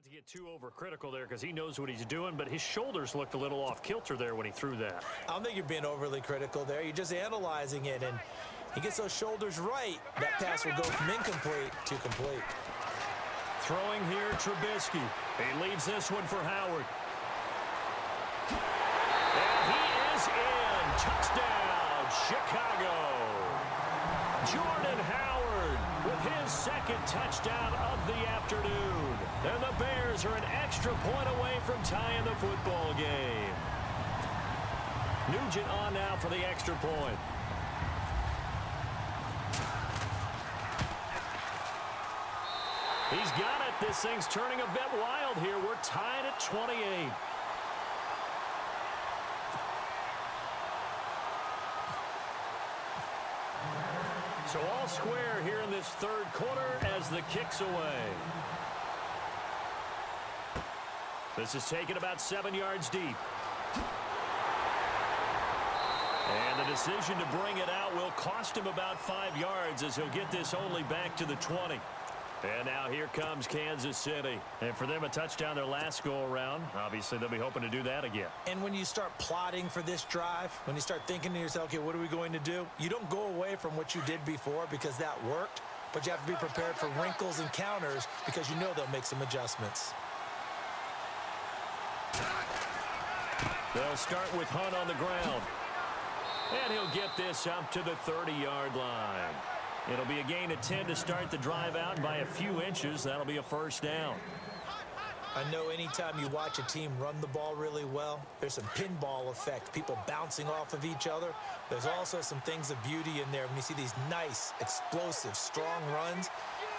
Not to get too overcritical there because he knows what he's doing, but his shoulders looked a little off kilter there when he threw that. I don't think you're being overly critical there. You're just analyzing it, and he gets those shoulders right. That pass will go from incomplete to complete. Throwing here, Trubisky. He leaves this one for Howard. And he is in. Touchdown, Chicago. Jordan Howard with his second touchdown of the afternoon. And the Bears are an extra point away from tying the football game. Nugent on now for the extra point. He's got it. This thing's turning a bit wild here. We're tied at 28. So all square here in this third quarter as the kick's away. This is taken about 7 yards deep. And the decision to bring it out will cost him about 5 yards as he'll get this only back to the 20. And now here comes Kansas City. And for them, a touchdown their last go-around. Obviously, they'll be hoping to do that again. And when you start plotting for this drive, when you start thinking to yourself, okay, what are we going to do? You don't go away from what you did before because that worked, but you have to be prepared for wrinkles and counters because you know they'll make some adjustments. They'll start with Hunt on the ground. And he'll get this up to the 30-yard line. It'll be a gain of 10 to start the drive out, and by a few inches, that'll be a first down. I know anytime you watch a team run the ball really well, there's some pinball effect, people bouncing off of each other. There's also some things of beauty in there when you see these nice, explosive, strong runs.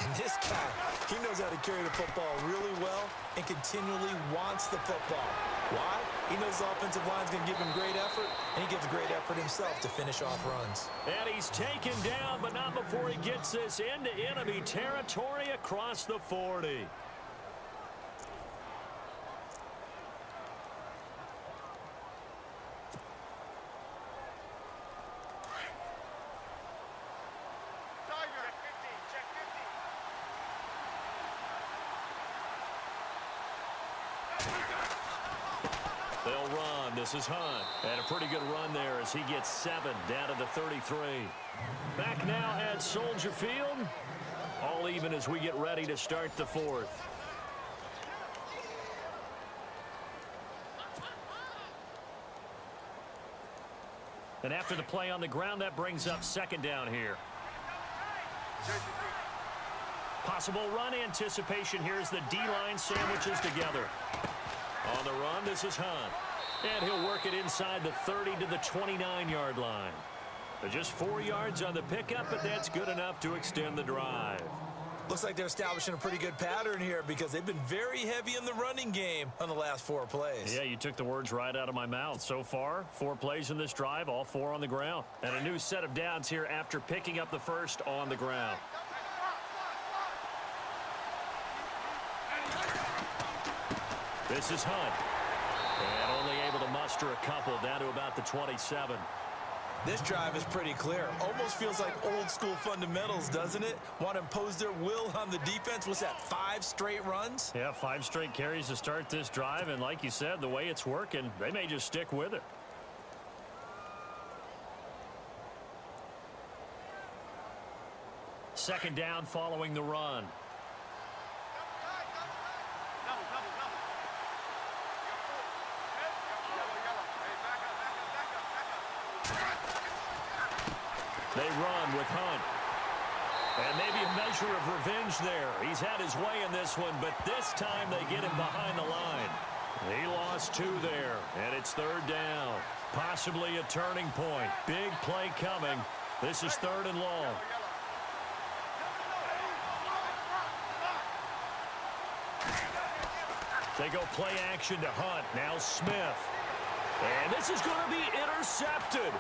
And this guy, he knows how to carry the football really well and continually wants the football. Why? He knows the offensive line's going to give him great effort, and he gives great effort himself to finish off runs. And he's taken down, but not before he gets this into enemy territory across the 40. They'll run. This is Hunt. And a pretty good run there as he gets 7 down to the 33. Back now at Soldier Field. All even as we get ready to start the fourth. And after the play on the ground, that brings up second down here. Possible run anticipation here as the D-line sandwiches together. On the run, this is Hunt. And he'll work it inside the 30 to the 29-yard line. Just 4 yards on the pickup, but that's good enough to extend the drive. Looks like they're establishing a pretty good pattern here because they've been very heavy in the running game on the last 4 plays. Yeah, you took the words right out of my mouth. So far, 4 plays in this drive, all 4 on the ground. And a new set of downs here after picking up the first on the ground. This is Hunt. And only able to muster a couple down to about the 27. This drive is pretty clear. Almost feels like old school fundamentals, doesn't it? Want to impose their will on the defense. What's that, 5 straight runs? Yeah, 5 straight carries to start this drive. And like you said, the way it's working, they may just stick with it. Second down following the run. They run with Hunt. And maybe a measure of revenge there. He's had his way in this one, but this time they get him behind the line. He lost 2 there, and it's third down. Possibly a turning point. Big play coming. This is 3rd and long. They go play action to Hunt. Now Smith. And this is going to be intercepted.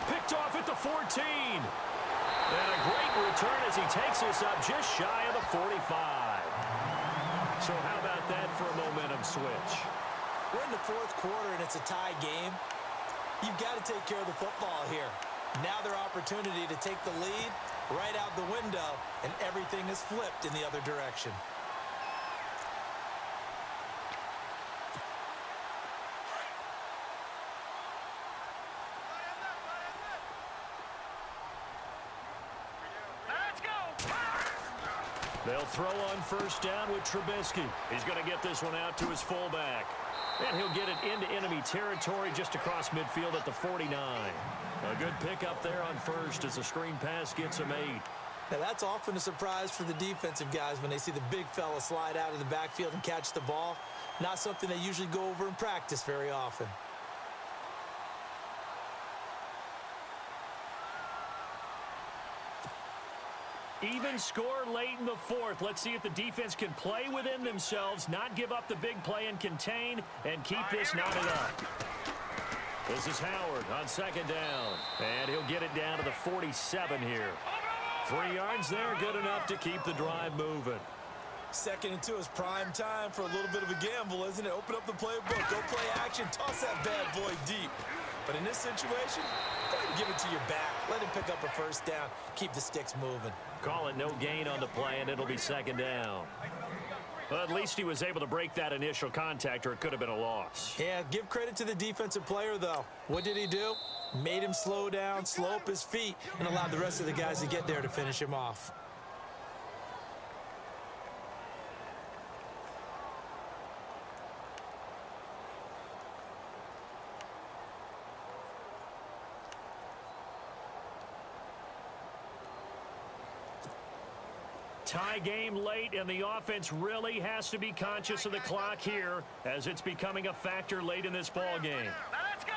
Picked off at the 14. And a great return as he takes this up just shy of the 45. So how about that for a momentum switch? We're in the 4th quarter and it's a tie game. You've got to take care of the football here. Now their opportunity to take the lead right out the window, and everything is flipped in the other direction. They'll throw on first down with Trubisky. He's going to get this one out to his fullback. And he'll get it into enemy territory just across midfield at the 49. A good pickup there on first as the screen pass gets him 8. Now, that's often a surprise for the defensive guys when they see the big fella slide out of the backfield and catch the ball. Not something they usually go over in practice very often. Even score late in the fourth. Let's see if the defense can play within themselves, not give up the big play and contain, and keep this knotted up. This is Howard on second down, and he'll get it down to the 47 here. 3 yards there, good enough to keep the drive moving. 2nd and 2 is prime time for a little bit of a gamble, isn't it? Open up the playbook, go play action, toss that bad boy deep. But in this situation, go ahead and give it to your back. Let him pick up a first down. Keep the sticks moving. Call it no gain on the play, and it'll be 2nd down. Well, at least he was able to break that initial contact, or it could have been a loss. Yeah, give credit to the defensive player, though. What did he do? Made him slow down, slow up his feet, and allowed the rest of the guys to get there to finish him off. Tie game late, and the offense really has to be conscious of the clock here as it's becoming a factor late in this ball game. Let's go.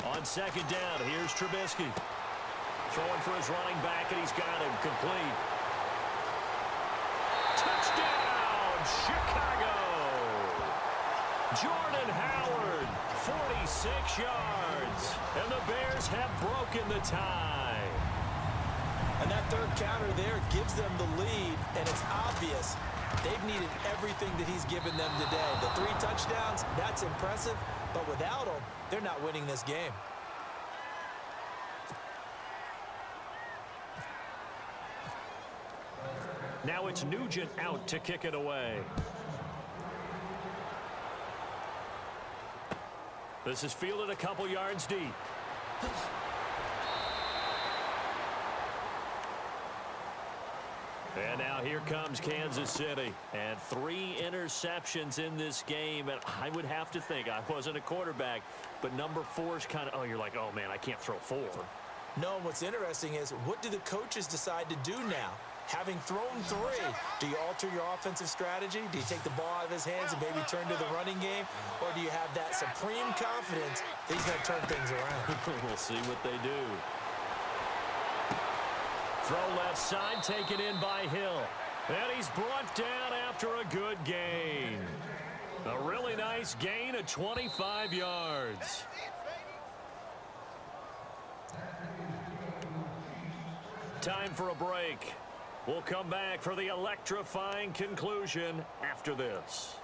On second down, here's Trubisky. Throwing for his running back, and he's got him complete. Touchdown, Chicago! Jordan Howard, 46 yards, and the Bears have broken the tie. And that third counter there gives them the lead, and it's obvious they've needed everything that he's given them today. The 3 touchdowns, that's impressive, but without him, they're not winning this game. Now it's Nugent out to kick it away. This is fielded a couple yards deep. And now here comes Kansas City. And 3 interceptions in this game. And I would have to think, I wasn't a quarterback, but number 4 is kind of, oh, you're like, oh, man, I can't throw 4. No, what's interesting is, what do the coaches decide to do now? Having thrown 3, do you alter your offensive strategy? Do you take the ball out of his hands and maybe turn to the running game? Or do you have that supreme confidence that he's going to turn things around? We'll see what they do. Throw left side, taken in by Hill. And he's brought down after a good gain. A really nice gain of 25 yards. Time for a break. We'll come back for the electrifying conclusion after this.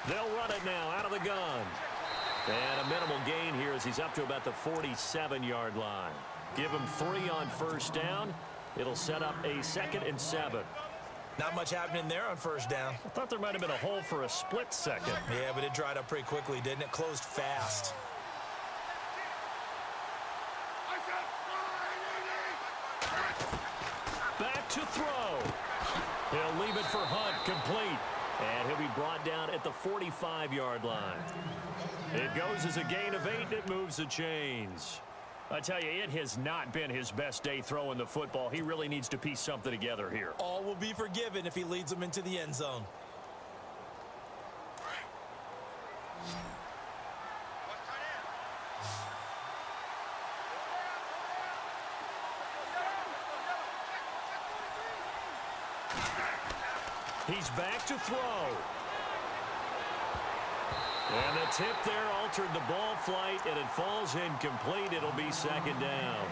They'll run it now out of the gun. And a minimal gain here as he's up to about the 47-yard line. Give him 3 on first down. It'll set up a 2nd and 7. Not much happening there on first down. I thought there might have been a hole for a split second. Yeah, but it dried up pretty quickly, didn't it? Closed fast. Back to throw. He'll leave it for Hunt, complete. And he'll be brought down at the 45-yard line. It goes as a gain of 8, and it moves the chains. I tell you, it has not been his best day throwing the football. He really needs to piece something together here. All will be forgiven if he leads them into the end zone. He's back to throw. And the tip there altered the ball flight, and it falls incomplete. It'll be 2nd down.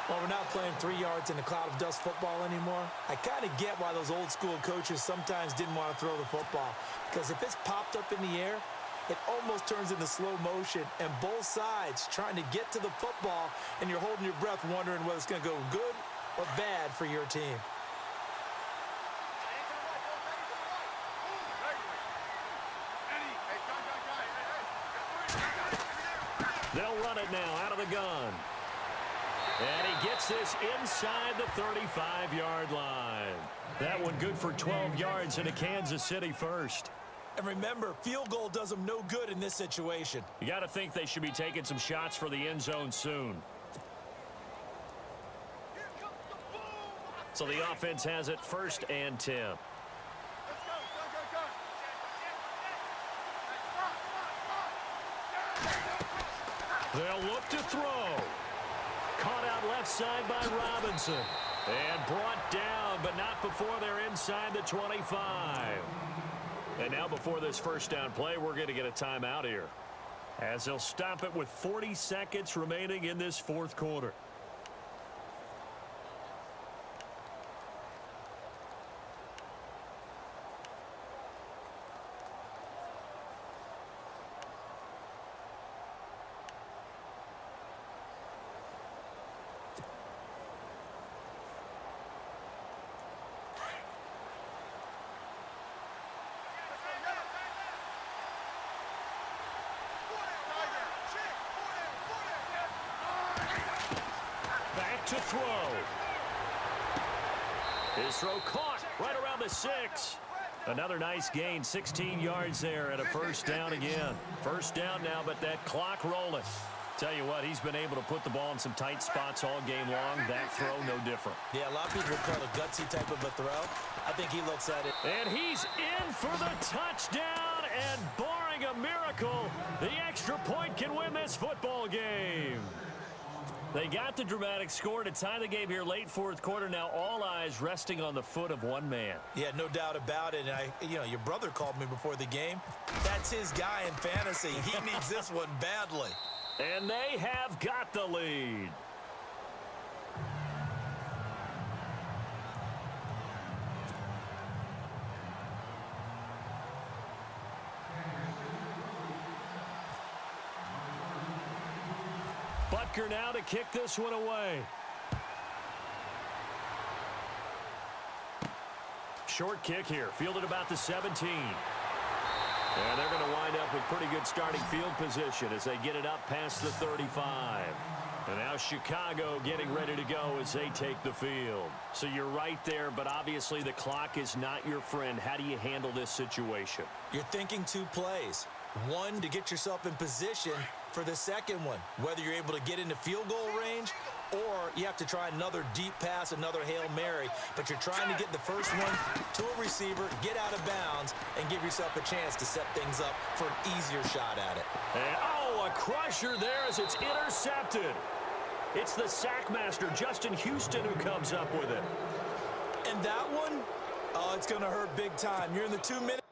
Well, we're not playing 3 yards in a cloud of dust football anymore. I kind of get why those old school coaches sometimes didn't want to throw the football. Because if it's popped up in the air, it almost turns into slow motion, and both sides trying to get to the football, and you're holding your breath wondering whether it's going to go good or bad for your team. They'll run it now out of the gun. And he gets this inside the 35-yard line. That one good for 12 yards into Kansas City first. And remember, field goal does them no good in this situation. You got to think they should be taking some shots for the end zone soon. So the offense has it 1st and 10. They'll look to throw. Caught out left side by Robinson. And brought down, but not before they're inside the 25. And now before this first down play, we're going to get a timeout here, as they'll stop it with 40 seconds remaining in this 4th quarter. To throw. His throw caught right around the 6. Another nice gain, 16 yards there, and a first down again. First down now, but that clock rolling. Tell you what, he's been able to put the ball in some tight spots all game long. That throw, no different. Yeah, a lot of people would call it a gutsy type of a throw. I think he looks at it. And he's in for the touchdown, and barring a miracle, the extra point can win this football game. They got the dramatic score to tie the game here late 4th quarter. Now all eyes resting on the foot of one man. Yeah, no doubt about it. And your brother called me before the game. That's his guy in fantasy. He needs this one badly. And they have got the lead. Butker now to kick this one away. Short kick here, fielded about the 17. And they're going to wind up with pretty good starting field position as they get it up past the 35. And now Chicago getting ready to go as they take the field. So you're right there, but obviously the clock is not your friend. How do you handle this situation? You're thinking 2 plays. One, to get yourself in position for the second one, whether you're able to get into field goal range or you have to try another deep pass, another Hail Mary, but you're trying to get the first one to a receiver, get out of bounds, and give yourself a chance to set things up for an easier shot at it. And, a crusher there as it's intercepted. It's the sack master, Justin Houston, who comes up with it. And that one, it's going to hurt big time. You're in the 2 minutes.